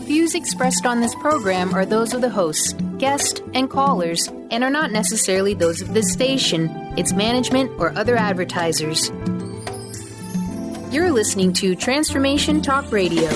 Views expressed on this program are those of the host, guest, and callers, and are not necessarily those of this station, its management, or other advertisers. You're listening to Transformation Talk Radio.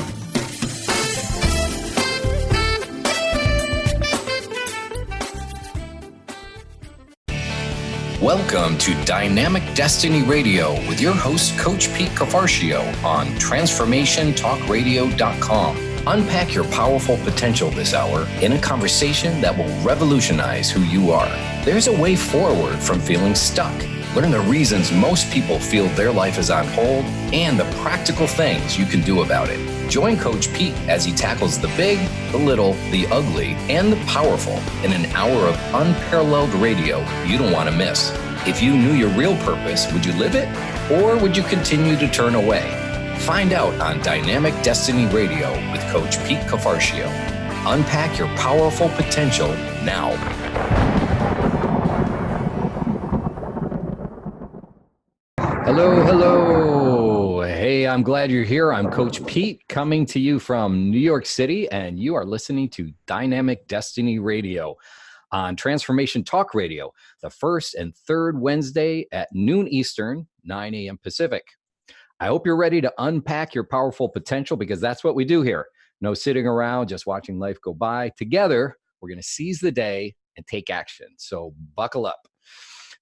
Welcome to Dynamic Destiny Radio with your host, Coach Pete Cafarcio on TransformationTalkRadio.com. Unpack your powerful potential this hour in a conversation that will revolutionize who you are. There's a way forward from feeling stuck. Learn the reasons most people feel their life is on hold and the practical things you can do about it. Join Coach Pete as he tackles the big, the little, the ugly, and the powerful in an hour of unparalleled radio you don't want to miss. If you knew your real purpose, would you live it or would you continue to turn away? Find out on Dynamic Destiny Radio with Coach Pete Cafarcio. Unpack your powerful potential now. Hello. Hey, I'm glad you're here. I'm Coach Pete coming to you from New York City, and you are listening to Dynamic Destiny Radio on Transformation Talk Radio, the first and third Wednesday at noon Eastern, 9 a.m. Pacific. I hope you're ready to unpack your powerful potential because that's what we do here. No sitting around, just watching life go by. Together, we're going to seize the day and take action. So buckle up.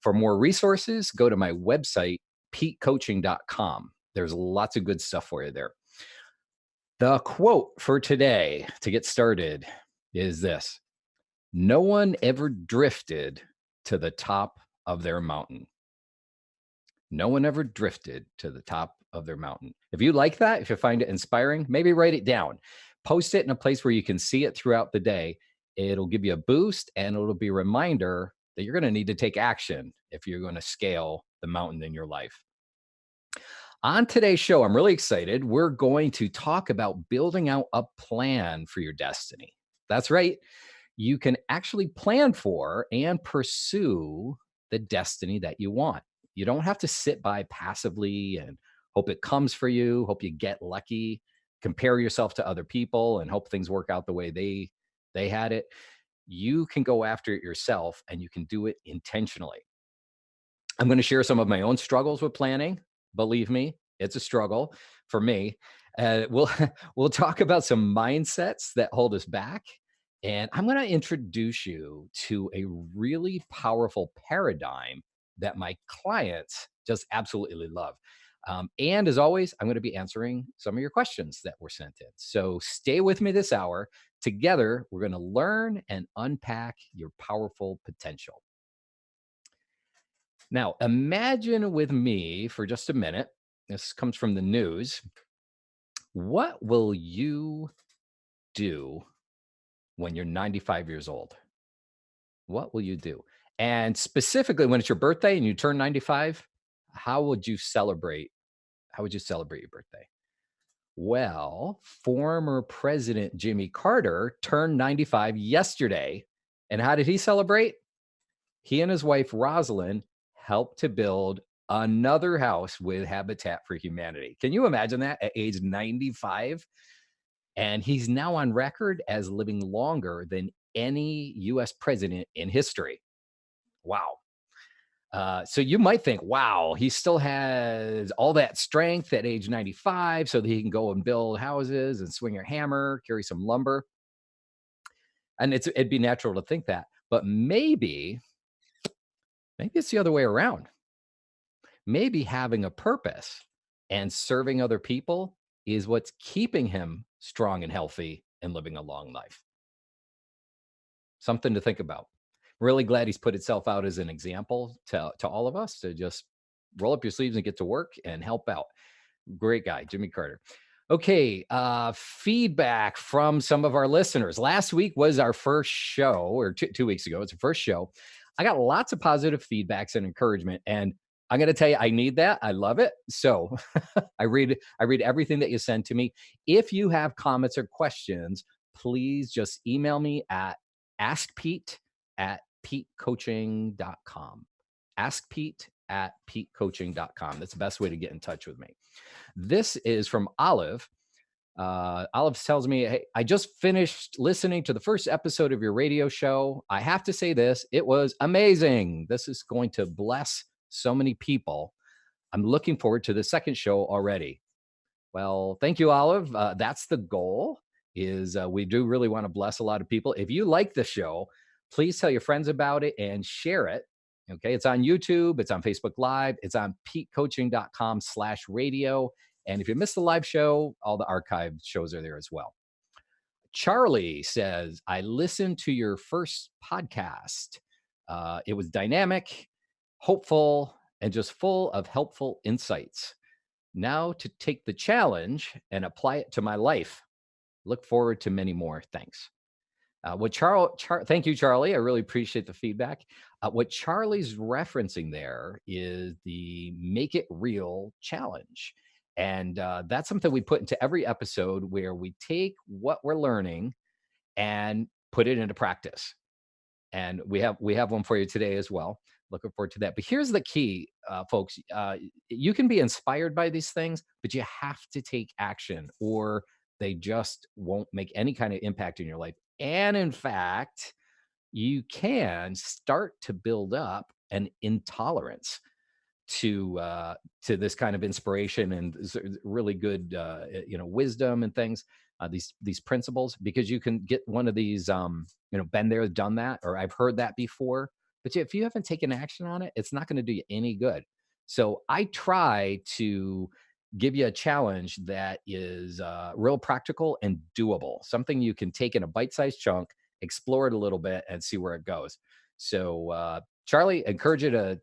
For more resources, go to my website, petecoaching.com. There's lots of good stuff for you there. The quote for today to get started is this: no one ever drifted to the top of their mountain. No one ever drifted to the top of their mountain. If you like that, if you find it inspiring, maybe write it down. Post it in a place where you can see it throughout the day. It'll give you a boost and it'll be a reminder that you're going to need to take action if you're going to scale the mountain in your life. On today's show, I'm really excited. We're going to talk about building out a plan for your destiny. That's right. You can actually plan for and pursue the destiny that you want. You don't have to sit by passively and hope it comes for you, hope you get lucky, compare yourself to other people and hope things work out the way they had it. You can go after it yourself and you can do it intentionally. I'm going to share some of my own struggles with planning. Believe me, it's a struggle for me. We'll talk about some mindsets that hold us back. And I'm going to introduce you to a really powerful paradigm that my clients just absolutely love. And as always, I'm going to be answering some of your questions that were sent in. So stay with me this hour. Together, we're going to learn and unpack your powerful potential. Now, imagine with me for just a minute. This comes from the news. What will you do when you're 95 years old? What will you do? And specifically, when it's your birthday and you turn 95, how would you celebrate? How would you celebrate your birthday? Well, former President Jimmy Carter turned 95 yesterday. And how did he celebrate? He and his wife, Rosalind, helped to build another house with Habitat for Humanity. Can you imagine that at age 95? And he's now on record as living longer than any U.S. president in history. Wow. So you might think, wow, he still has all that strength at age 95 so that he can go and build houses and swing a hammer, carry some lumber. And it'd be natural to think that. But maybe it's the other way around. Maybe having a purpose and serving other people is what's keeping him strong and healthy and living a long life. Something to think about. Really glad he's put itself out as an example to all of us to just roll up your sleeves and get to work and help out. Great guy, Jimmy Carter. Okay, feedback from some of our listeners. Last week was our first show, or 2 weeks ago, it's the first show. I got lots of positive feedbacks and encouragement, and I'm going to tell you, I need that. I love it. So I read everything that you send to me. If you have comments or questions, please just email me at askpete@petecoaching.com. Askpete@petecoaching.com. That's the best way to get in touch with me. This is from Olive. Olive tells me, hey, I just finished listening to the first episode of your radio show. I have to say this, it was amazing. This is going to bless so many people. I'm looking forward to the second show already. Well, thank you, Olive. That's the goal. Is we do really want to bless a lot of people. If you like the show, please tell your friends about it and share it. Okay, it's on YouTube, it's on Facebook Live, it's on petecoaching.com/radio. And if you missed the live show, all the archived shows are there as well. Charlie says, I listened to your first podcast. It was dynamic, hopeful, and just full of helpful insights. Now to take the challenge and apply it to my life. Look forward to many more. Thanks. Thank you, Charlie. I really appreciate the feedback. What Charlie's referencing there is the Make It Real challenge. And that's something we put into every episode where we take what we're learning and put it into practice. And we have one for you today as well. Looking forward to that. But here's the key, folks. You can be inspired by these things, but you have to take action or they just won't make any kind of impact in your life. And in fact, you can start to build up an intolerance to this kind of inspiration and really good wisdom and things, these principles, because you can get one of these been there, done that, or I've heard that before, but if you haven't taken action on it, it's not going to do you any good. So I try to give you a challenge that is real practical and doable, something you can take in a bite-sized chunk, explore it a little bit, and see where it goes. So Charlie, encourage you to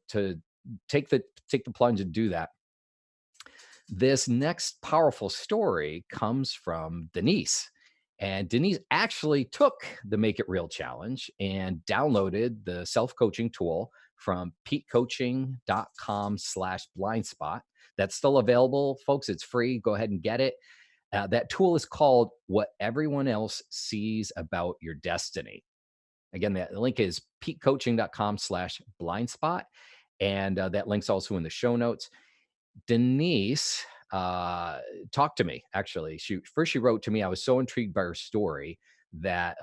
take the plunge and do that. This next powerful story comes from Denise. And Denise actually took the Make It Real challenge and downloaded the self-coaching tool from petecoaching.com/blindspot. That's still available, folks. It's free. Go ahead and get it. That tool is called What Everyone Else Sees About Your Destiny. Again, that link is petecoaching.com/blindspot. And that link's also in the show notes. Denise talked to me, actually. She wrote to me. I was so intrigued by her story that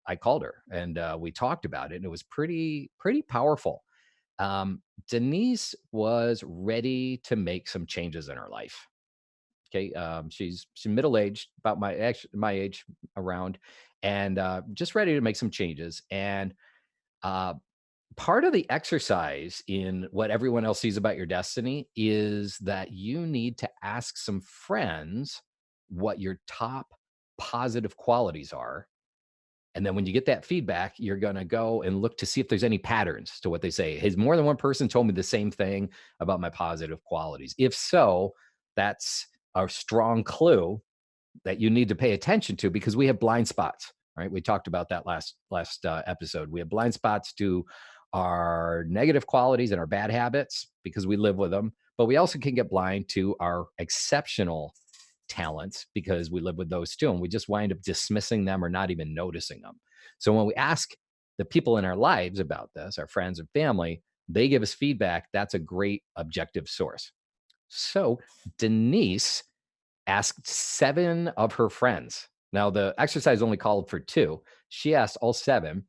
I called her and we talked about it, and it was pretty powerful. Denise was ready to make some changes in her life. Okay, she's middle-aged, about my age around, and just ready to make some changes. And part of the exercise in What Everyone Else Sees About Your Destiny is that you need to ask some friends what your top positive qualities are. And then when you get that feedback, you're going to go and look to see if there's any patterns to what they say. Has more than one person told me the same thing about my positive qualities? If so, that's a strong clue that you need to pay attention to, because we have blind spots, right? We talked about that last episode. We have blind spots to our negative qualities and our bad habits because we live with them, but we also can get blind to our exceptional talents because we live with those too, and we just wind up dismissing them or not even noticing them. So when we ask the people in our lives about this, our friends and family, they give us feedback. That's a great objective source. So Denise asked 7 of her friends. Now, the exercise only called for 2. She asked all 7,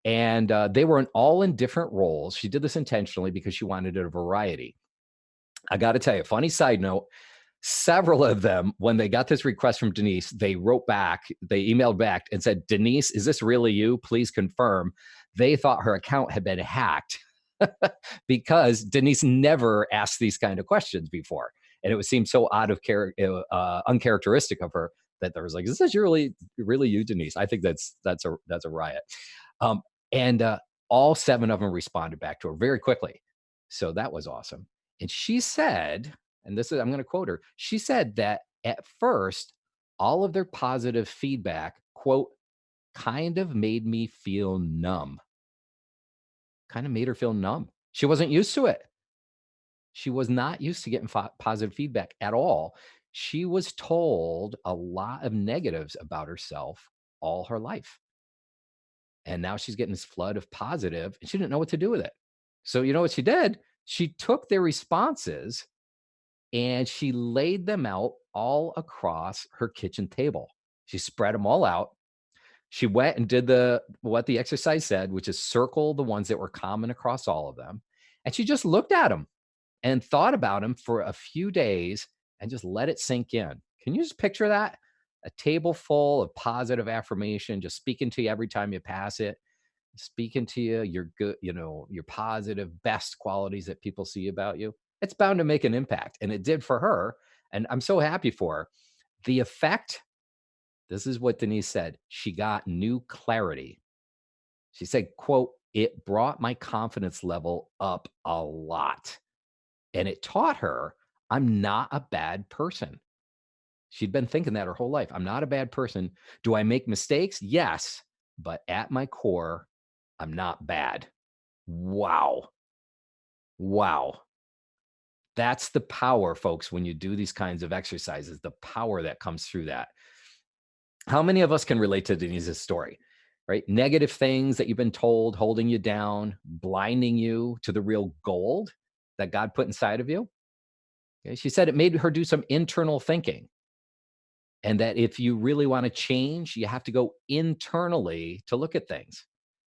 and they were all in different roles. She did this intentionally because she wanted a variety. I got to tell you, funny side note, several of them, when they got this request from Denise, they emailed back and said, Denise, is this really you? Please confirm. They thought her account had been hacked because Denise never asked these kind of questions before. And it would seem so out of uncharacteristic of her that there was like, is this really you, Denise? I think that's a riot. And all 7 of them responded back to her very quickly. So that was awesome. And she said, and I'm going to quote her. She said that at first, all of their positive feedback, quote, kind of made me feel numb. Kind of made her feel numb. She wasn't used to it. She was not used to getting positive feedback at all. She was told a lot of negatives about herself all her life. And now she's getting this flood of positive, and she didn't know what to do with it. So you know what she did? She took their responses and she laid them out all across her kitchen table. She spread them all out. She went and did what the exercise said, which is circle the ones that were common across all of them. And she just looked at them and thought about them for a few days and just let it sink in. Can you just picture that? A table full of positive affirmation, just speaking to you every time you pass it, speaking to you, your good, your positive, best qualities that people see about you. It's bound to make an impact. And it did for her. And I'm so happy for her. The effect, this is what Denise said. She got new clarity. She said, quote, "It brought my confidence level up a lot. And it taught her I'm not a bad person." She'd been thinking that her whole life. I'm not a bad person. Do I make mistakes? Yes. But at my core, I'm not bad. Wow. Wow. That's the power, folks, when you do these kinds of exercises, the power that comes through that. How many of us can relate to Denise's story, right? Negative things that you've been told, holding you down, blinding you to the real gold that God put inside of you. Okay? She said it made her do some internal thinking. And that if you really want to change, you have to go internally to look at things.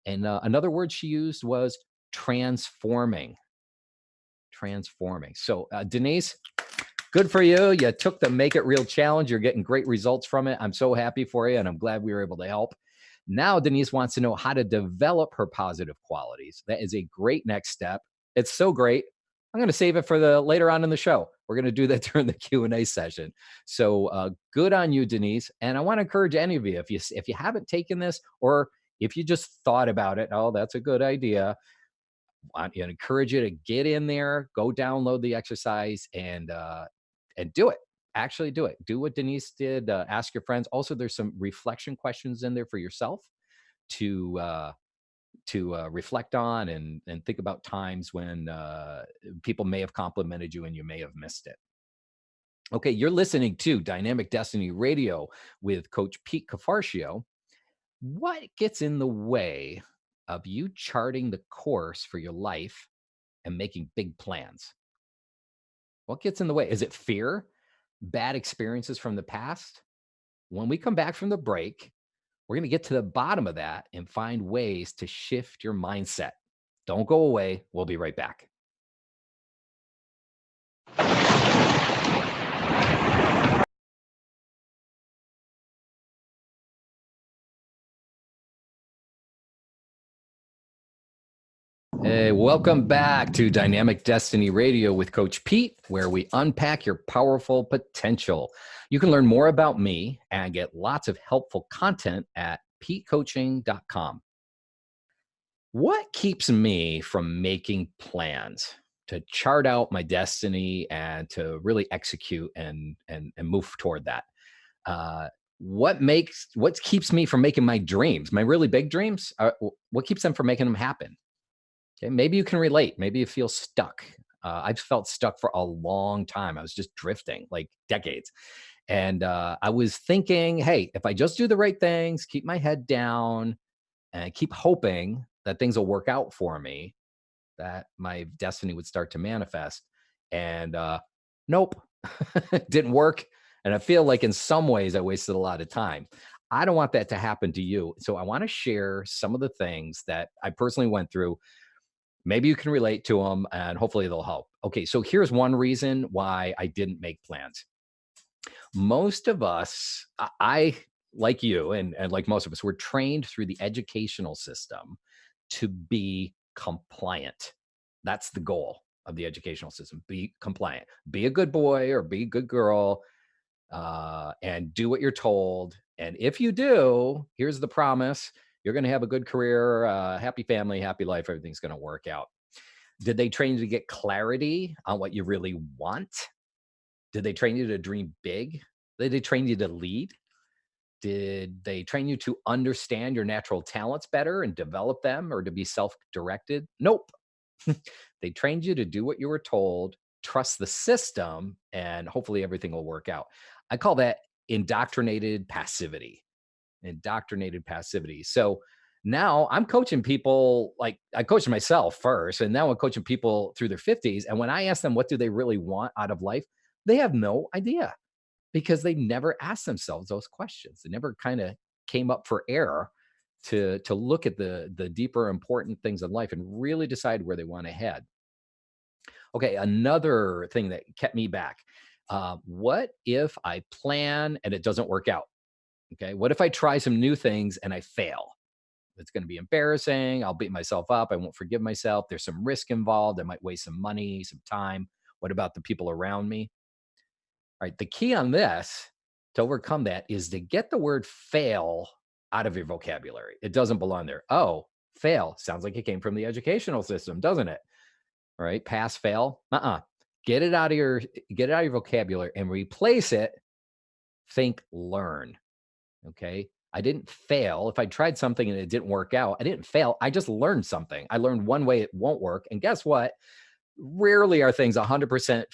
And another word she used was transforming. Transforming. So, Denise, good for you. You took the Make It Real challenge. You're getting great results from it. I'm so happy for you, and I'm glad we were able to help. Now, Denise wants to know how to develop her positive qualities. That is a great next step. It's so great. I'm going to save it for the later on in the show. We're going to do that during the Q&A session. So good on you, Denise. And I want to encourage any of you, if you haven't taken this, or if you just thought about it, oh, that's a good idea, I encourage you to get in there, go download the exercise, and do it. Actually do it. Do what Denise did. Ask your friends. Also, there's some reflection questions in there for yourself to reflect on and think about times when people may have complimented you and you may have missed it. Okay, you're listening to Dynamic Destiny Radio with Coach Pete Cafarcio. What gets in the way of you charting the course for your life and making big plans? What gets in the way? Is it fear? Bad experiences from the past? When we come back from the break, we're going to get to the bottom of that and find ways to shift your mindset. Don't go away. We'll be right back. Hey, welcome back to Dynamic Destiny Radio with Coach Pete, where we unpack your powerful potential. You can learn more about me and get lots of helpful content at petecoaching.com. What keeps me from making plans to chart out my destiny and to really execute and move toward that? What keeps me from making my dreams, my really big dreams? What keeps them from making them happen? Okay, maybe you can relate. Maybe you feel stuck. I've felt stuck for a long time. I was just drifting, like decades. And I was thinking, hey, if I just do the right things, keep my head down, and keep hoping that things will work out for me, that my destiny would start to manifest. And nope, it didn't work. And I feel like in some ways I wasted a lot of time. I don't want that to happen to you. So I want to share some of the things that I personally went through. Maybe you can relate to them and hopefully they'll help. Okay, so here's one reason why I didn't make plans. Most of us, I like you and like most of us, we're trained through the educational system to be compliant. That's the goal of the educational system. Be compliant. Be a good boy or be a good girl and do what you're told. And if you do, here's the promise. You're going to have a good career, happy family, happy life. Everything's going to work out. Did they train you to get clarity on what you really want? Did they train you to dream big? Did they train you to lead? Did they train you to understand your natural talents better and develop them, or to be self-directed? Nope. They trained you to do what you were told, trust the system, and hopefully everything will work out. I call that indoctrinated passivity. Indoctrinated passivity. So now I'm coaching people, like I coached myself first, and now I'm coaching people through their 50s. And when I ask them, what do they really want out of life? They have no idea because they never asked themselves those questions. They never kind of came up for air to look at the deeper important things in life and really decide where they want to head. Okay, another thing that kept me back. What if I plan and it doesn't work out? Okay, what if I try some new things and I fail? It's going to be embarrassing. I'll beat myself up. I won't forgive myself. There's some risk involved. I might waste some money, some time. What about the people around me? All right, the key on this to overcome that is to get the word fail out of your vocabulary. It doesn't belong there. Oh, fail sounds like it came from the educational system, doesn't it? All right, pass, fail. Get it out of your vocabulary and replace it. Think, learn. Okay. I didn't fail. If I tried something and it didn't work out, I didn't fail. I just learned something. I learned one way it won't work. And guess what? Rarely are things 100%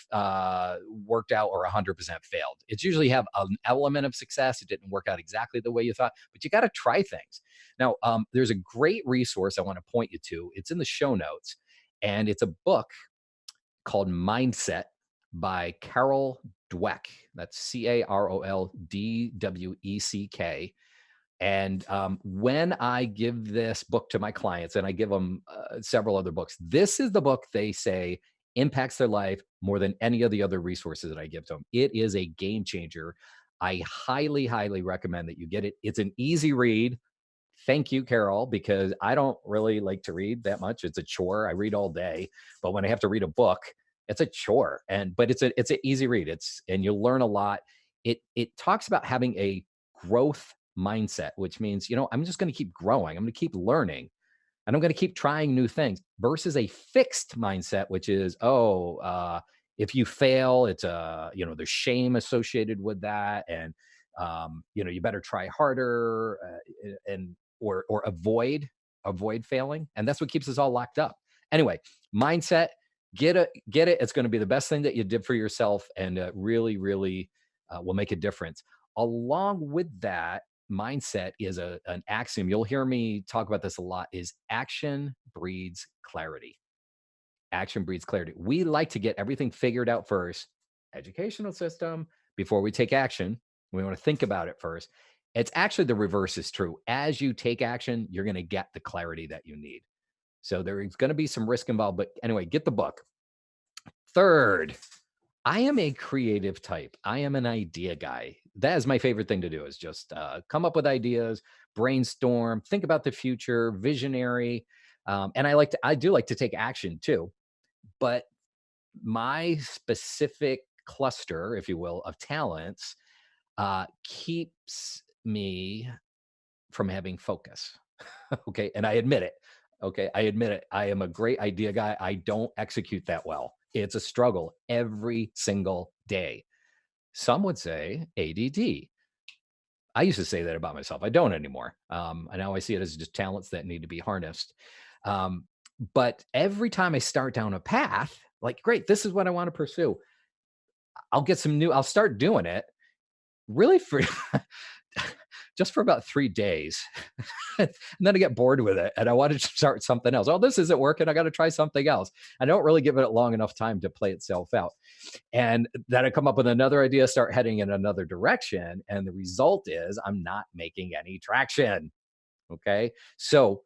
worked out or 100% failed. It's usually have an element of success. It didn't work out exactly the way you thought, but you got to try things. Now, there's a great resource I want to point you to. It's in the show notes, and it's a book called Mindset by Carol Dweck. That's Caroldweck. And when I give this book to my clients, and I give them several other books, this is the book they say impacts their life more than any of the other resources that I give to them. It is a game changer. I highly, highly recommend that you get it. It's an easy read. Thank you, Carol, because I don't really like to read that much. It's a chore. I read all day, but when I have to read a book, it's a chore. But it's an easy read. And you'll learn a lot. It talks about having a growth mindset, which means, I'm just going to keep growing. I'm going to keep learning, and I'm going to keep trying new things, versus a fixed mindset, which is, if you fail, it's there's shame associated with that. And, you better try harder, or avoid failing. And that's what keeps us all locked up. Anyway, mindset, get it. It's going to be the best thing that you did for yourself, and really, really will make a difference. Along with that, mindset is an axiom. You'll hear me talk about this a lot, is action breeds clarity. Action breeds clarity. We like to get everything figured out first, educational system, before we take action. We want to think about it first. It's actually the reverse is true. As you take action, you're going to get the clarity that you need. So there's going to be some risk involved, but anyway, get the book. Third, I am a creative type. I am an idea guy. That is my favorite thing to do, is just come up with ideas, brainstorm, think about the future, visionary. And I do like to take action too. But my specific cluster, if you will, of talents keeps me from having focus. Okay. And I admit it. Okay. I admit it. I am a great idea guy. I don't execute that well. It's a struggle every single day. Some would say ADD. I used to say that about myself. I don't anymore. And now I see it as just talents that need to be harnessed. But every time I start down a path, like, great, this is what I want to pursue, I'll start doing it really for just for about 3 days. And then I get bored with it and I wanted to start something else. Oh, this isn't working. I got to try something else. I don't really give it long enough time to play itself out. And then I come up with another idea, start heading in another direction. And the result is I'm not making any traction. Okay. So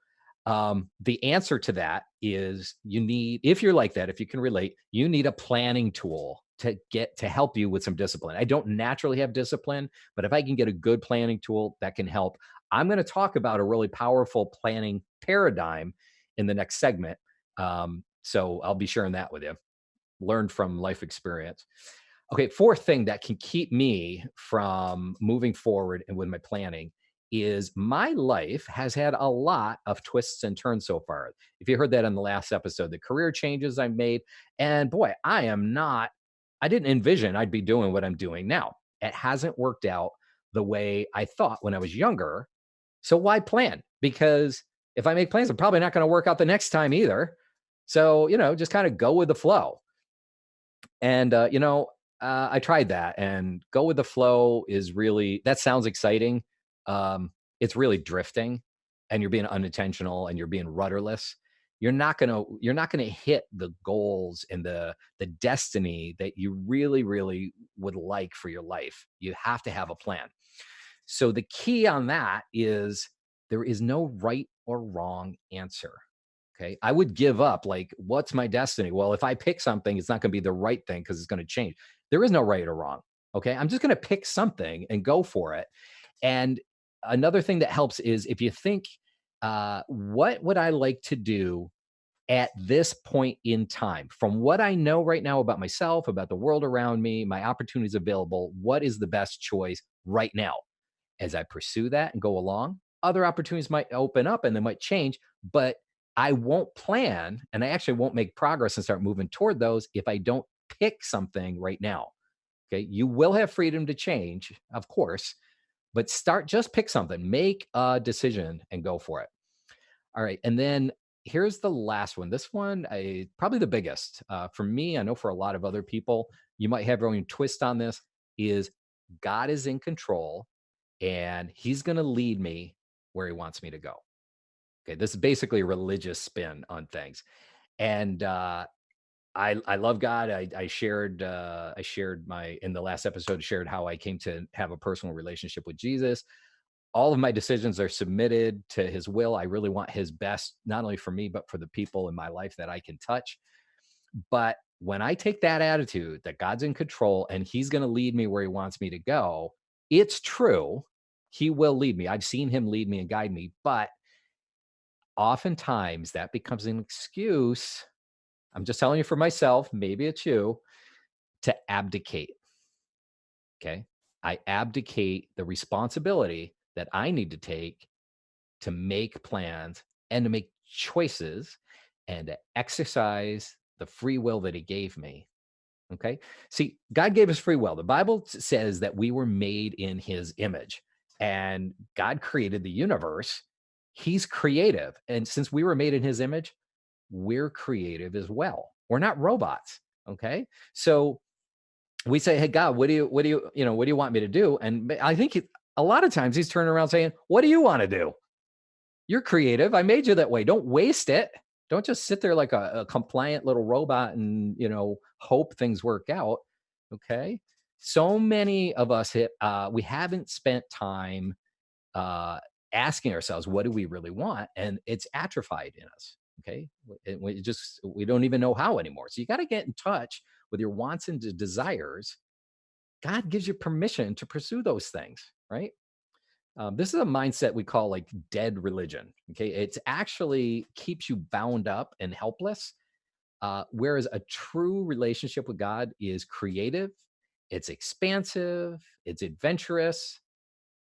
the answer to that is, if you're like that, if you can relate, you need a planning tool to help you with some discipline. I don't naturally have discipline, but if I can get a good planning tool that can help, I'm going to talk about a really powerful planning paradigm in the next segment. So I'll be sharing that with you. Learned from life experience. Okay, fourth thing that can keep me from moving forward and with my planning is my life has had a lot of twists and turns so far. If you heard that in the last episode, the career changes I've made, and boy, I didn't envision I'd be doing what I'm doing now. It hasn't worked out the way I thought when I was younger. So why plan? Because if I make plans, I'm probably not going to work out the next time either. So, just kind of go with the flow. And, I tried that, and go with the flow that sounds exciting. It's really drifting, and you're being unintentional, and you're being rudderless. you're not gonna hit the goals and the destiny that you really, really would like for your life. You have to have a plan. So the key on that is there is no right or wrong answer. Okay. I would give up, like, what's my destiny? Well, if I pick something, it's not going to be the right thing because it's going to change. There is no right or wrong. Okay. I'm just going to pick something and go for it. And another thing that helps is if you think, what would I like to do at this point in time? From what I know right now about myself, about the world around me, my opportunities available, what is the best choice right now? As I pursue that and go along, other opportunities might open up and they might change, but I won't plan and I actually won't make progress and start moving toward those if I don't pick something right now. Okay. You will have freedom to change, of course, but just pick something, make a decision and go for it. All right. And then here's the last one. This one, probably the biggest for me. I know for a lot of other people, you might have your own twist on this, is God is in control and he's going to lead me where he wants me to go. Okay, this is basically a religious spin on things, and I love God. I shared my in the last episode shared how I came to have a personal relationship with Jesus. All of my decisions are submitted to his will. I really want his best, not only for me but for the people in my life that I can touch. But when I take that attitude that God's in control and he's going to lead me where he wants me to go, it's true. He will lead me. I've seen him lead me and guide me, but oftentimes that becomes an excuse. I'm just telling you for myself, maybe it's you, to abdicate. Okay. I abdicate the responsibility that I need to take to make plans and to make choices and to exercise the free will that he gave me. Okay. See, God gave us free will. The Bible says that we were made in his image and God created the universe. He's creative. And since we were made in his image, we're creative as well. We're not robots. Okay. So we say, hey, God, what do you want me to do? And I think a lot of times he's turning around saying, what do you want to do? You're creative. I made you that way. Don't waste it. Don't just sit there like a compliant little robot and, hope things work out. Okay. So many of us we haven't spent time asking ourselves, what do we really want? And it's atrophied in us. Okay. We don't even know how anymore. So you got to get in touch with your wants and desires. God gives you permission to pursue those things, right? This is a mindset we call like dead religion. Okay. It's actually keeps you bound up and helpless. Whereas a true relationship with God is creative, it's expansive, it's adventurous.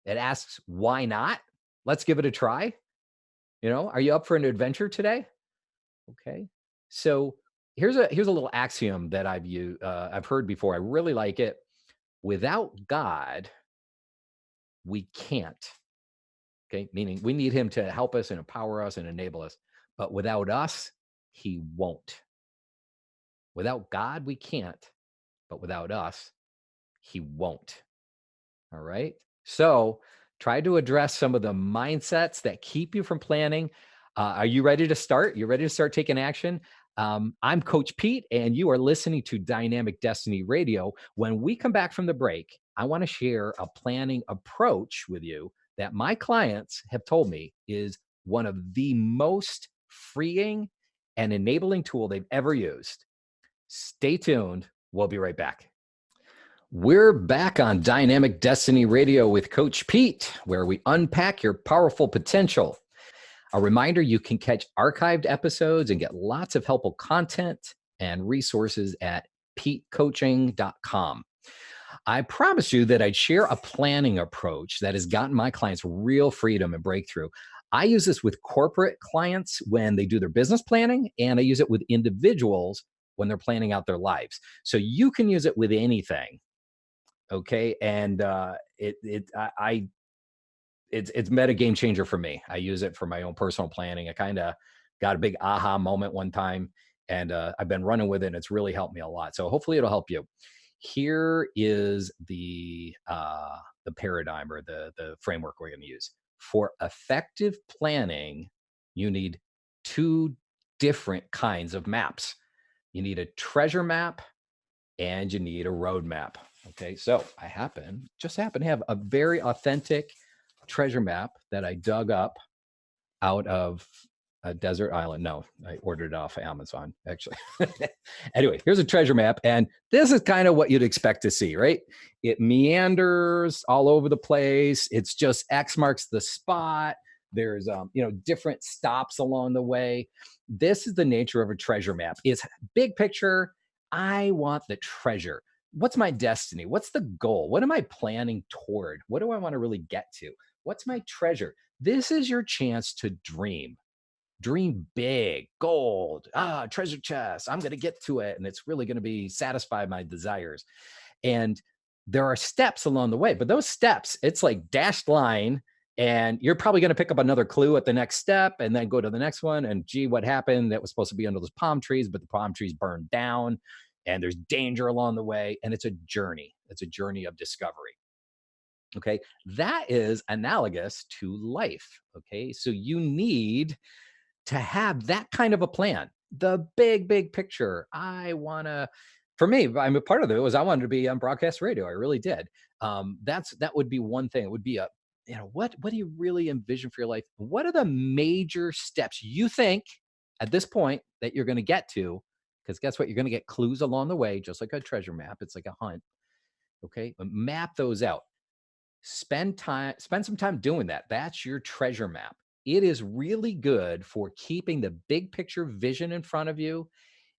It asks, why not? Let's give it a try. Are you up for an adventure today? Okay. So here's a little axiom that I've heard before. I really like it. Without God, we can't. Okay. Meaning we need him to help us and empower us and enable us. But without us, he won't. Without God, we can't. But without us, he won't. All right. So try to address some of the mindsets that keep you from planning. Are you ready to start? You ready to start taking action? I'm Coach Pete, and you are listening to Dynamic Destiny Radio. When we come back from the break, I want to share a planning approach with you that my clients have told me is one of the most freeing and enabling tool they've ever used. Stay tuned. We'll be right back. We're back on Dynamic Destiny Radio with Coach Pete, where we unpack your powerful potential. A reminder, you can catch archived episodes and get lots of helpful content and resources at petecoaching.com. I promised you that I'd share a planning approach that has gotten my clients real freedom and breakthrough. I use this with corporate clients when they do their business planning, and I use it with individuals when they're planning out their lives. So you can use it with anything. Okay. And it's been a game changer for me. I use it for my own personal planning. I kind of got a big aha moment one time, and I've been running with it, and it's really helped me a lot. So hopefully it'll help you. Here is the paradigm or the framework we're going to use. For effective planning, you need two different kinds of maps. You need a treasure map and you need a road map. Okay, so I just happen to have a very authentic treasure map that I dug up out of a desert island. No, I ordered it off Amazon, actually. Anyway, here's a treasure map, and this is kind of what you'd expect to see, right? It meanders all over the place. It's just X marks the spot. There's different stops along the way. This is the nature of a treasure map. It's big picture. I want the treasure. What's my destiny? What's the goal? What am I planning toward? What do I want to really get to? What's my treasure? This is your chance to dream. Dream big, gold, treasure chest. I'm going to get to it. And it's really going to be satisfy my desires. And there are steps along the way, but those steps, it's like dashed line. And you're probably going to pick up another clue at the next step and then go to the next one. And gee, what happened? That was supposed to be under those palm trees, but the palm trees burned down and there's danger along the way. And it's a journey. It's a journey of discovery. Okay. That is analogous to life. Okay. So you need to have that kind of a plan, the big picture. For me, I'm a part of it was I wanted to be on broadcast radio. I really did. That would be one thing. It would be what do you really envision for your life? What are the major steps you think at this point that you're going to get to? Because guess what? You're going to get clues along the way, just like a treasure map. It's like a hunt. Okay. But map those out. Spend some time doing that. That's your treasure map. It is really good for keeping the big picture vision in front of you.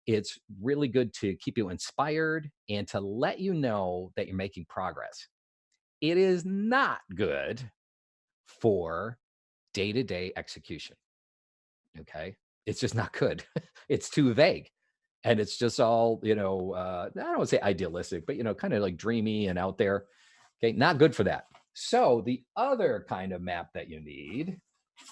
It's really good to keep you inspired and to let you know that you're making progress. It is not good for day-to-day execution. Okay. It's just not good. It's too vague. And it's just all, I don't want to say idealistic, but, kind of like dreamy and out there. Okay. Not good for that. So the other kind of map that you need,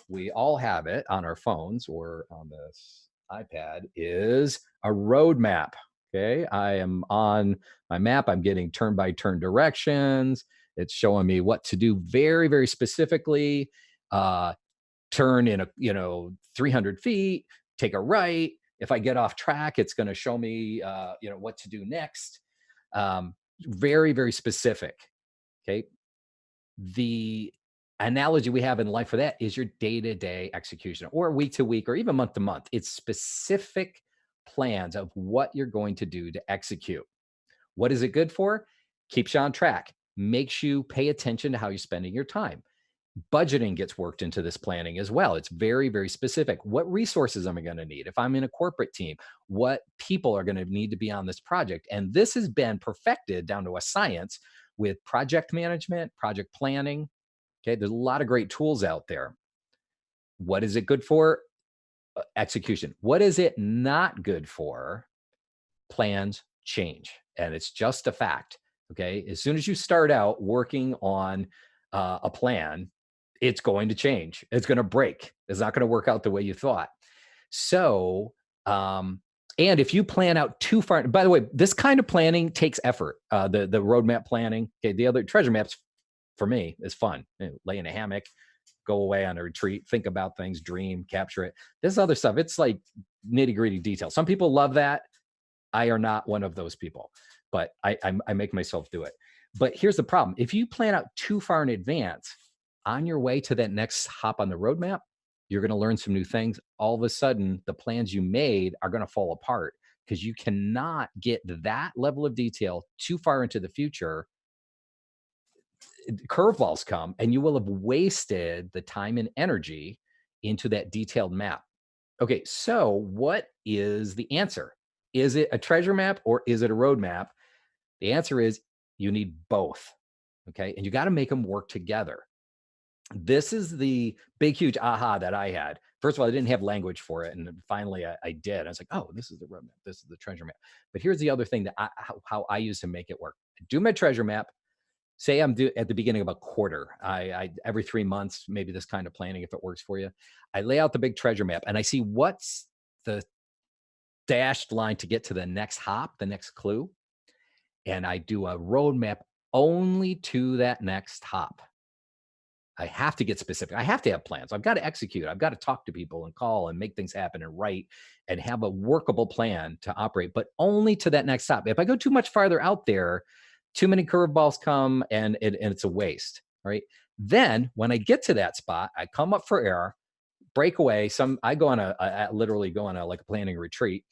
we all have it on our phones or on this iPad, is a road map. Okay. I am on my map. I'm getting turn by turn directions. It's showing me what to do very, very specifically. Turn in 300 feet, take a right. If I get off track, it's going to show me, what to do next. Very, very specific. Okay. The analogy we have in life for that is your day-to-day execution or week to week or even month to month. It's specific plans of what you're going to do to execute. What is it good for? Keeps you on track, makes you pay attention to how you're spending your time. Budgeting gets worked into this planning as well. It's very, very specific. What resources am I going to need? If I'm in a corporate team, what people are going to need to be on this project? And this has been perfected down to a science with project management, project planning. Okay, there's a lot of great tools out there. What is it good for? Execution. What is it not good for? Plans change. And it's just a fact. Okay, as soon as you start out working on a plan, it's going to change. It's going to break. It's not going to work out the way you thought. So, and if you plan out too far, by the way, this kind of planning takes effort. The roadmap planning, okay, the other treasure maps for me is fun. Lay in a hammock, go away on a retreat, think about things, dream, capture it. This other stuff, it's like nitty gritty detail. Some people love that. I are not one of those people, but I make myself do it. But here's the problem. If you plan out too far in advance, on your way to that next hop on the roadmap, you're going to learn some new things. All of a sudden, the plans you made are going to fall apart because you cannot get that level of detail too far into the future. Curveballs come and you will have wasted the time and energy into that detailed map. Okay, so what is the answer? Is it a treasure map or is it a roadmap? The answer is you need both. Okay, and you got to make them work together. This is the big, huge aha that I had. First of all, I didn't have language for it. And finally I did. I was like, oh, this is the roadmap. This is the treasure map. But here's the other thing that how I use to make it work. I do my treasure map. Say I'm at the beginning of a quarter. I every 3 months, maybe this kind of planning, if it works for you, I lay out the big treasure map and I see what's the dashed line to get to the next hop, the next clue. And I do a roadmap only to that next hop. I have to get specific. I have to have plans. I've got to execute. I've got to talk to people and call and make things happen and write and have a workable plan to operate, but only to that next stop. If I go too much farther out there, too many curveballs come and it's a waste, right? Then when I get to that spot, I come up for air, break away. I go on I literally go on like a planning retreat.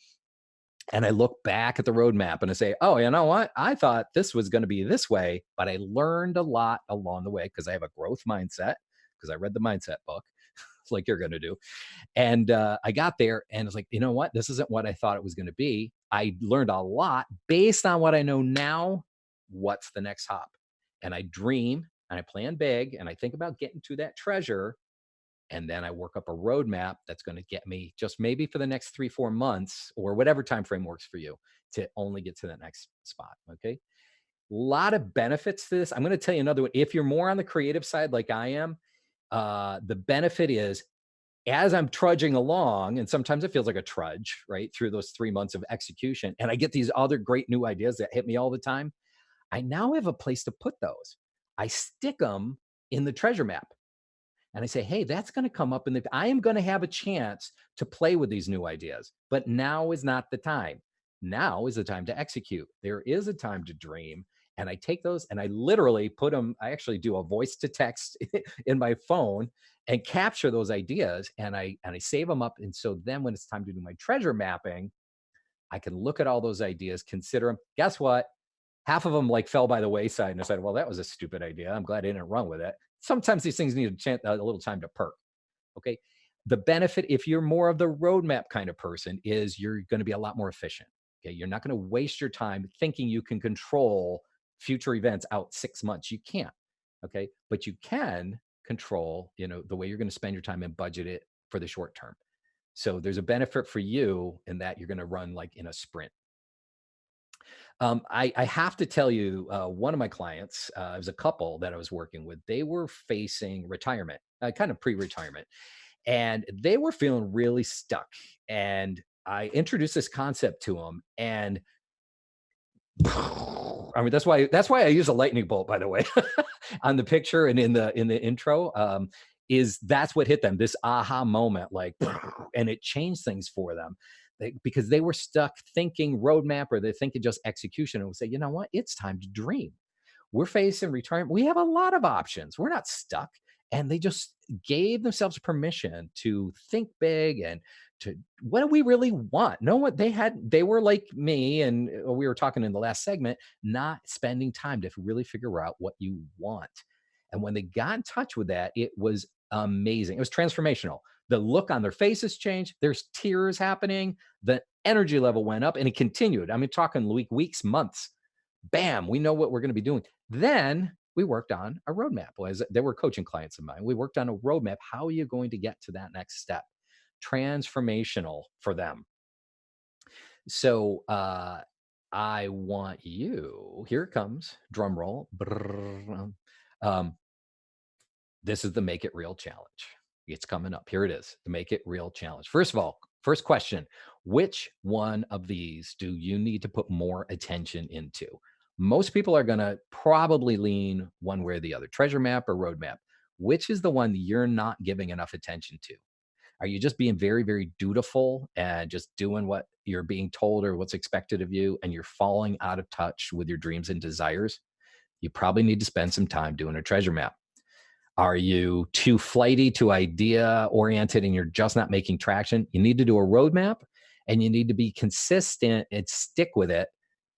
And I look back at the roadmap and I say, oh, you know what? I thought this was going to be this way, but I learned a lot along the way because I have a growth mindset, because I read the mindset book, like you're going to do. And I got there and it's like, you know what? This isn't what I thought it was going to be. I learned a lot based on what I know now. What's the next hop? And I dream and I plan big and I think about getting to that treasure. And then I work up a roadmap that's going to get me just maybe for the next 3-4 months or whatever time frame works for you to only get to that next spot. Okay. A lot of benefits to this. I'm going to tell you another one. If you're more on the creative side, like I am, the benefit is as I'm trudging along, and sometimes it feels like a trudge, right? Through those 3 months of execution. And I get these other great new ideas that hit me all the time. I now have a place to put those. I stick them in the treasure map. And I say, hey, that's going to come up I am going to have a chance to play with these new ideas, but now is not the time. Now is the time to execute. There is a time to dream. And I take those and I literally put them, I actually do a voice to text in my phone and capture those ideas and I save them up. And so then when it's time to do my treasure mapping, I can look at all those ideas, consider them. Guess what? Half of them like fell by the wayside and I said, well, that was a stupid idea. I'm glad I didn't run with it. Sometimes these things need a little time to perk. Okay. The benefit, if you're more of the roadmap kind of person, is you're going to be a lot more efficient. Okay. You're not going to waste your time thinking you can control future events out 6 months. You can't. Okay. But you can control, the way you're going to spend your time and budget it for the short term. So there's a benefit for you in that you're going to run like in a sprint. I have to tell you, one of my clients, it was a couple that I was working with. They were facing retirement, kind of pre-retirement, and they were feeling really stuck. And I introduced this concept to them, and I mean that's why I use a lightning bolt, by the way, on the picture and in the intro. Is that's what hit them, this aha moment, like, and it changed things for them. Because they were stuck thinking roadmap or they're thinking just execution, and we say, you know what, it's time to dream. We're facing retirement. We have a lot of options. We're not stuck. And they just gave themselves permission to think big and to what do we really want? Know what they were like me, and we were talking in the last segment, not spending time to really figure out what you want. And when they got in touch with that, it was amazing. It was transformational. The look on their faces changed. There's tears happening. The energy level went up and it continued. I mean, talking weeks, months. Bam, we know what we're going to be doing. Then we worked on a roadmap. They were coaching clients of mine. We worked on a roadmap. How are you going to get to that next step? Transformational for them. So I want you, here it comes, drum roll. This is the Make It Real Challenge. It's coming up. Here it is, the Make It Real Challenge. First of all, first question, which one of these do you need to put more attention into? Most people are going to probably lean one way or the other, treasure map or roadmap. Which is the one you're not giving enough attention to? Are you just being very, very dutiful and just doing what you're being told or what's expected of you, and you're falling out of touch with your dreams and desires? You probably need to spend some time doing a treasure map. Are you too flighty, too idea oriented, and you're just not making traction? You need to do a roadmap and you need to be consistent and stick with it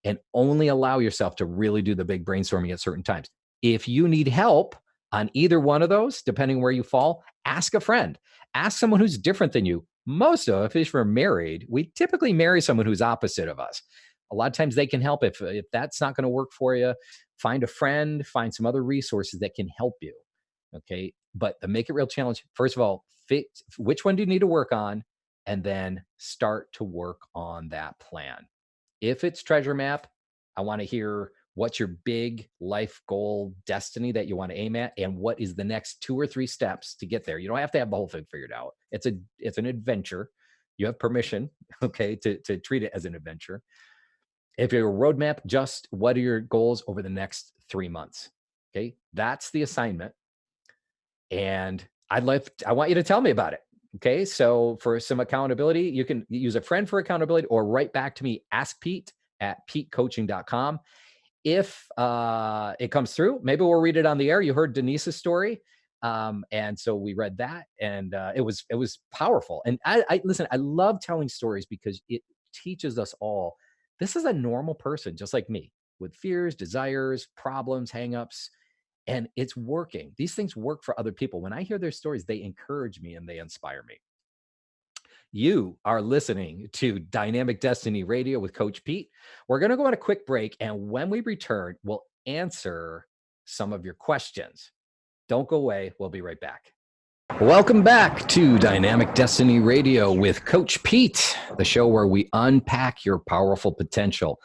and only allow yourself to really do the big brainstorming at certain times. If you need help on either one of those, depending where you fall, ask a friend. Ask someone who's different than you. Most of, if we're married, we typically marry someone who's opposite of us. A lot of times they can help. If that's not going to work for you, find a friend, find some other resources that can help you. Okay. But the Make It Real Challenge, first of all, which one do you need to work on? And then start to work on that plan. If it's treasure map, I want to hear what's your big life goal, destiny that you want to aim at, and what is the next 2 or 3 steps to get there. You don't have to have the whole thing figured out. It's an adventure. You have permission, okay, to treat it as an adventure. If you're a roadmap, just what are your goals over the next 3 months? Okay, that's the assignment. And I want you to tell me about it. Okay. So for some accountability, you can use a friend for accountability or write back to me, ask Pete at petecoaching.com. If it comes through, maybe we'll read it on the air. You heard Denise's story. And so we read that, and it was powerful. And I listen, I love telling stories because it teaches us all this is a normal person just like me with fears, desires, problems, hangups, and it's working. These things work for other people. When I hear their stories, they encourage me and they inspire me. You are listening to Dynamic Destiny Radio with Coach Pete. We're going to go on a quick break, and when we return, we'll answer some of your questions. Don't go away. We'll be right back. Welcome back to Dynamic Destiny Radio with Coach Pete, the show where we unpack your powerful potential.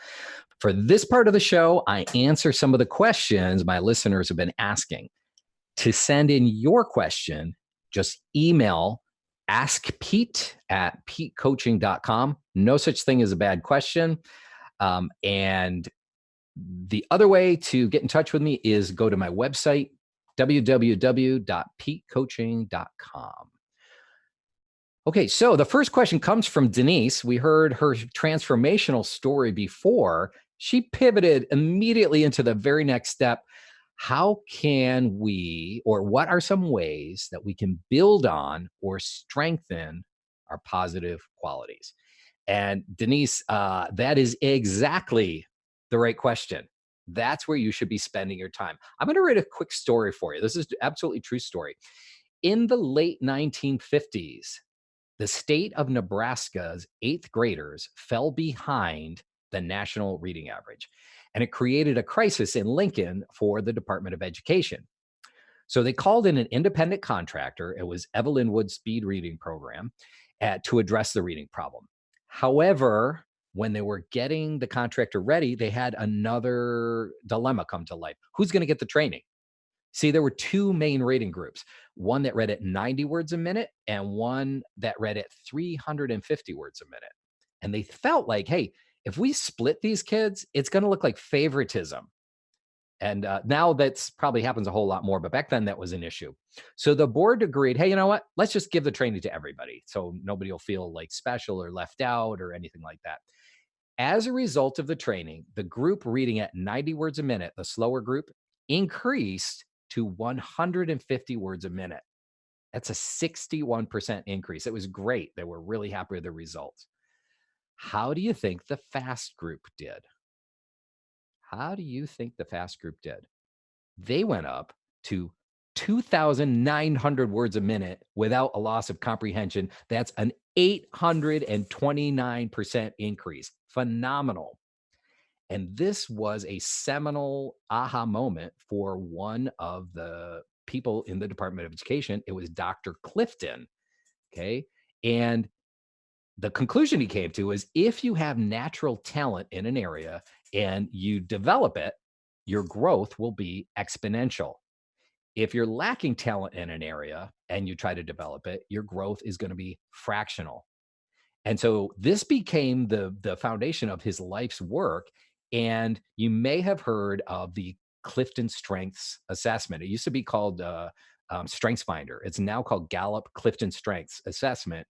For this part of the show, I answer some of the questions my listeners have been asking. To send in your question, just email askpete@petecoaching.com. No such thing as a bad question. And the other way to get in touch with me is go to my website, www.petecoaching.com. Okay, so the first question comes from Denise. We heard her transformational story before. She pivoted immediately into the very next step. How can we, or what are some ways that we can build on or strengthen our positive qualities? And Denise, that is exactly the right question. That's where you should be spending your time. I'm going to read a quick story for you. This is absolutely true story. In the late 1950s, the state of Nebraska's eighth graders fell behind the national reading average, and it created a crisis in Lincoln for the Department of Education. So they called in an independent contractor. It was Evelyn Wood Speed Reading Program to address the reading problem. However, when they were getting the contractor ready, they had another dilemma come to life. Who's going to get the training? See, there were two main rating groups, one that read at 90 words a minute and one that read at 350 words a minute. And they felt like, hey, if we split these kids, it's going to look like favoritism. And now that's probably happens a whole lot more, but back then that was an issue. So the board agreed, hey, you know what? Let's just give the training to everybody so nobody will feel like special or left out or anything like that. As a result of the training, the group reading at 90 words a minute, the slower group, increased to 150 words a minute. That's a 61% increase. It was great. They were really happy with the results. How do you think the fast group did? How do you think the fast group did? They went up to 2,900 words a minute without a loss of comprehension. That's an 829% increase. Phenomenal. And this was a seminal aha moment for one of the people in the Department of Education. It was Dr. Clifton. Okay. And the conclusion he came to is if you have natural talent in an area and you develop it, your growth will be exponential. If you're lacking talent in an area and you try to develop it, your growth is going to be fractional. And so this became the foundation of his life's work. And you may have heard of the Clifton Strengths Assessment. It used to be called Strengths Finder. It's now called Gallup Clifton Strengths Assessment.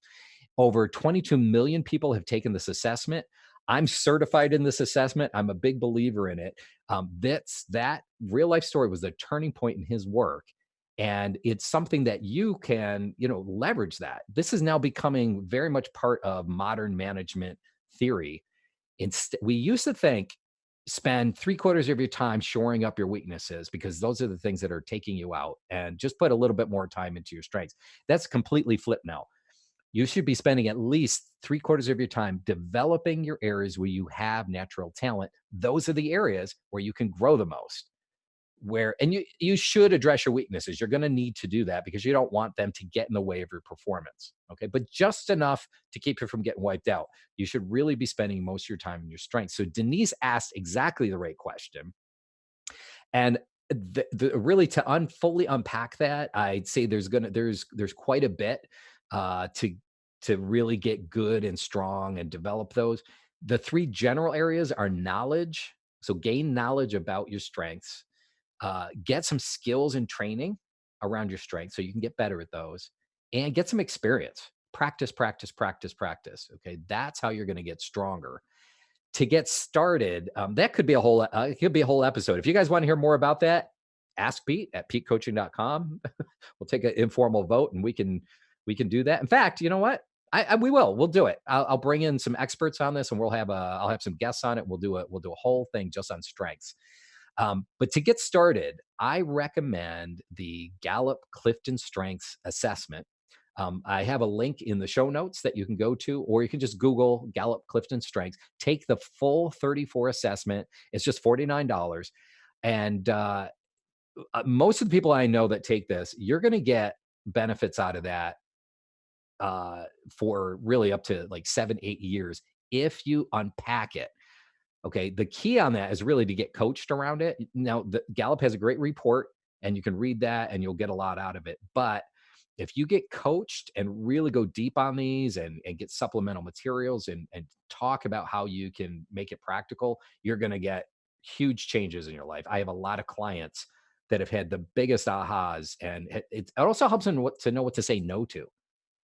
Over 22 million people have taken this assessment. I'm certified in this assessment. I'm a big believer in it. That real life story was the turning point in his work. And it's something that you can, leverage that. This is now becoming very much part of modern management theory. We used to think spend 3/4 of your time shoring up your weaknesses because those are the things that are taking you out, and just put a little bit more time into your strengths. That's completely flipped now. You should be spending at least 3/4 of your time developing your areas where you have natural talent. Those are the areas where you can grow the most. And you should address your weaknesses. You're going to need to do that because you don't want them to get in the way of your performance. Okay. But just enough to keep you from getting wiped out. You should really be spending most of your time in your strengths. So Denise asked exactly the right question. And really to fully unpack that, I'd say there's quite a bit to really get good and strong and develop those. The three general areas are knowledge. So gain knowledge about your strengths, get some skills and training. around your strengths so you can get better at those and get some experience. Practice, practice, practice, practice. Okay. That's how you're going to get stronger. To get started, that could be a whole it could be a whole episode. If you guys want to hear more about that, ask Pete at petecoaching.com. We'll take an informal vote and we can do that. In fact, you know what? We'll do it. I'll bring in some experts on this and I'll have some guests on it. We'll do a whole thing just on strengths. But to get started, I recommend the Gallup Clifton Strengths Assessment. I have a link in the show notes that you can go to, or you can just Google Gallup Clifton Strengths. Take the full 34 assessment. It's just $49. And most of the people I know that take this, you're going to get benefits out of that for really up to like 7-8 years if you unpack it. Okay. The key on that is really to get coached around it. Now, the Gallup has a great report and you can read that and you'll get a lot out of it. But if you get coached and really go deep on these and get supplemental materials and talk about how you can make it practical, you're going to get huge changes in your life. I have a lot of clients that have had the biggest ahas, and it also helps them to know what to say no to.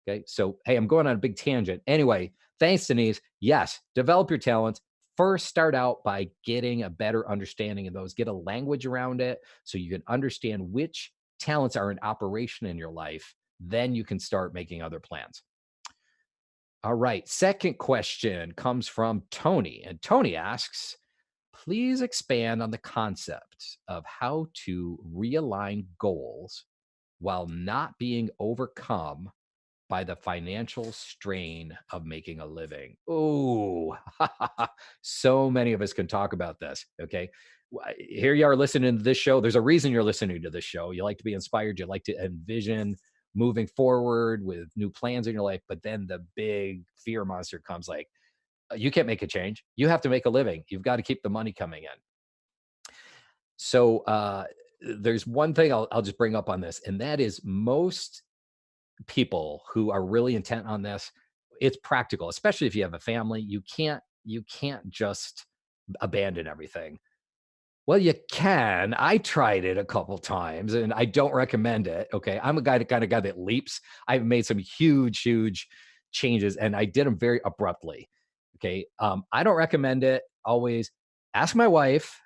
Okay. So, hey, I'm going on a big tangent. Anyway, thanks, Denise. Yes, develop your talents. First, start out by getting a better understanding of those, get a language around it so you can understand which talents are in operation in your life. Then you can start making other plans. All right. Second question comes from Tony. And Tony asks, please expand on the concept of how to realign goals while not being overcome by the financial strain of making a living. Oh, so many of us can talk about this. Okay. Here you are listening to this show. There's a reason you're listening to this show. You like to be inspired. You like to envision moving forward with new plans in your life. But then the big fear monster comes like, you can't make a change. You have to make a living. You've got to keep the money coming in. So there's one thing I'll just bring up on this, and that is most people who are really intent on this, it's practical, especially if you have a family. You can't just abandon everything. Well, you can. I tried it a couple times and I don't recommend it. Okay. I'm a kind of guy that leaps. I've made some huge changes and I did them very abruptly. Okay. I don't recommend it. Always ask my wife.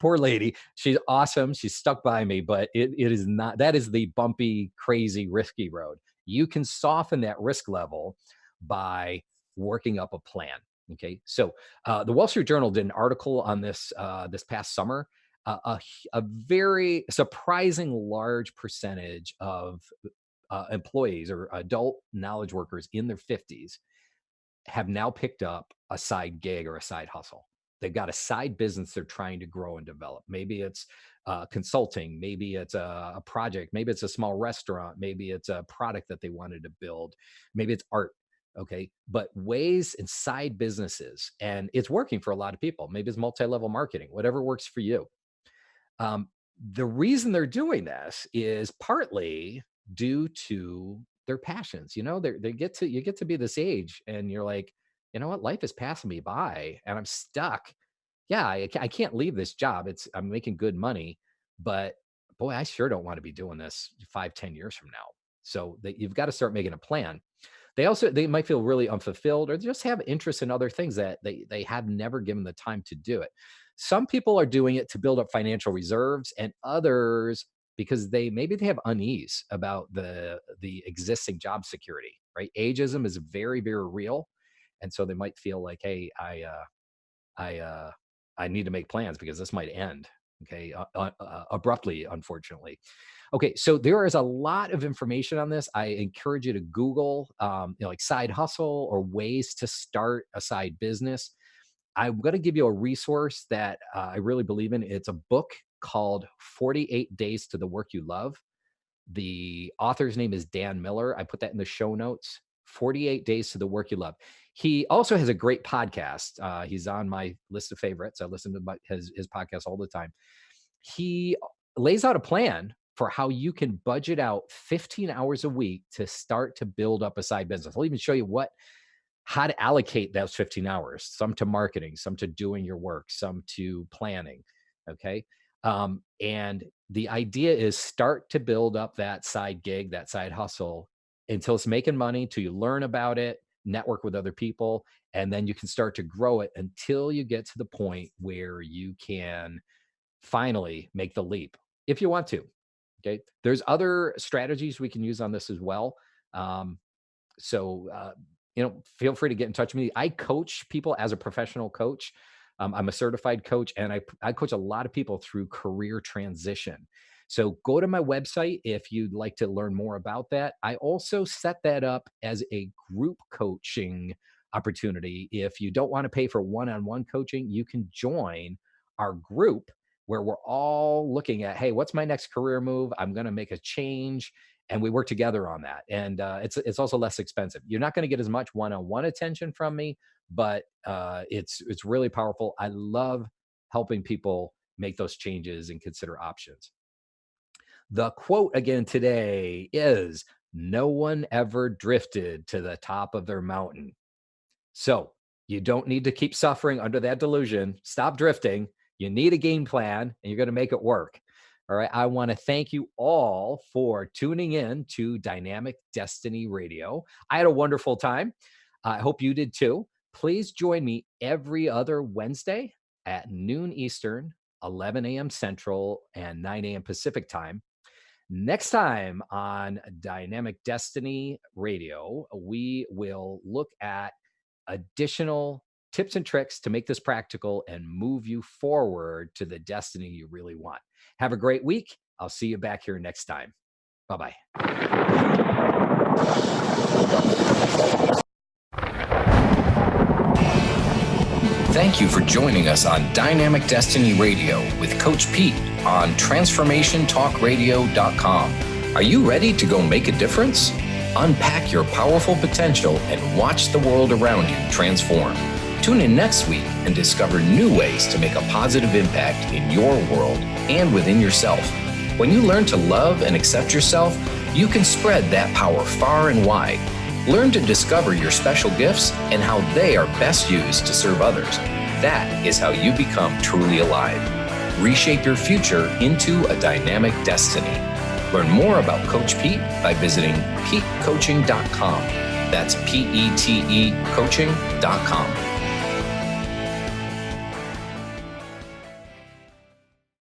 Poor lady. She's awesome. She's stuck by me, but it is not, that is the bumpy, crazy, risky road. You can soften that risk level by working up a plan. Okay. So the Wall Street Journal did an article on this this past summer. A very surprising large percentage of employees or adult knowledge workers in their 50s have now picked up a side gig or a side hustle. They've got a side business they're trying to grow and develop. Maybe it's consulting. Maybe it's a project. Maybe it's a small restaurant. Maybe it's a product that they wanted to build. Maybe it's art. Okay. But ways and side businesses, and it's working for a lot of people. Maybe it's multi-level marketing, whatever works for you. The reason they're doing this is partly due to their passions. You know, you get to be this age and you're like, you know what, life is passing me by and I'm stuck. Yeah, I can't leave this job. I'm making good money, but boy, I sure don't want to be doing this 5-10 years from now. So you've got to start making a plan. They might feel really unfulfilled or just have interest in other things that they have never given the time to do it. Some people are doing it to build up financial reserves, and others because maybe they have unease about the existing job security, right? Ageism is very, very real. And so they might feel like, hey, I need to make plans because this might end, okay, abruptly, unfortunately. Okay, so there is a lot of information on this. I encourage you to Google, like side hustle or ways to start a side business. I'm going to give you a resource that I really believe in. It's a book called 48 Days to the Work You Love. The author's name is Dan Miller. I put that in the show notes. 48 Days to the Work You Love. He also has a great podcast. He's on my list of favorites. I listen to his podcast all the time. He lays out a plan for how you can budget out 15 hours a week to start to build up a side business. I'll even show you how to allocate those 15 hours, some to marketing, some to doing your work, some to planning. Okay. And the idea is start to build up that side gig, that side hustle until it's making money, till you learn about it, network with other people, and then you can start to grow it until you get to the point where you can finally make the leap if you want to. Okay. There's other strategies we can use on this as well. Um, so feel free to get in touch with me. I coach people as a professional coach. I'm a certified coach, and I coach a lot of people through career transition. So go to my website if you'd like to learn more about that. I also set that up as a group coaching opportunity. If you don't want to pay for one-on-one coaching, you can join our group where we're all looking at, hey, what's my next career move? I'm going to make a change, and we work together on that. And it's also less expensive. You're not going to get as much one-on-one attention from me, but it's really powerful. I love helping people make those changes and consider options. The quote again today is, "No one ever drifted to the top of their mountain." So you don't need to keep suffering under that delusion. Stop drifting. You need a game plan, and you're going to make it work. All right. I want to thank you all for tuning in to Dynamic Destiny Radio. I had a wonderful time. I hope you did too. Please join me every other Wednesday at noon Eastern, 11 a.m. Central, and 9 a.m. Pacific time. Next time on Dynamic Destiny Radio, we will look at additional tips and tricks to make this practical and move you forward to the destiny you really want. Have a great week. I'll see you back here next time. Bye-bye. Thank you for joining us on Dynamic Destiny Radio with Coach Pete on TransformationTalkRadio.com. Are you ready to go make a difference? Unpack your powerful potential and watch the world around you transform. Tune in next week and discover new ways to make a positive impact in your world and within yourself. When you learn to love and accept yourself, you can spread that power far and wide. Learn to discover your special gifts and how they are best used to serve others. That is how you become truly alive. Reshape your future into a dynamic destiny. Learn more about Coach Pete by visiting PeteCoaching.com. That's PETE coaching.com.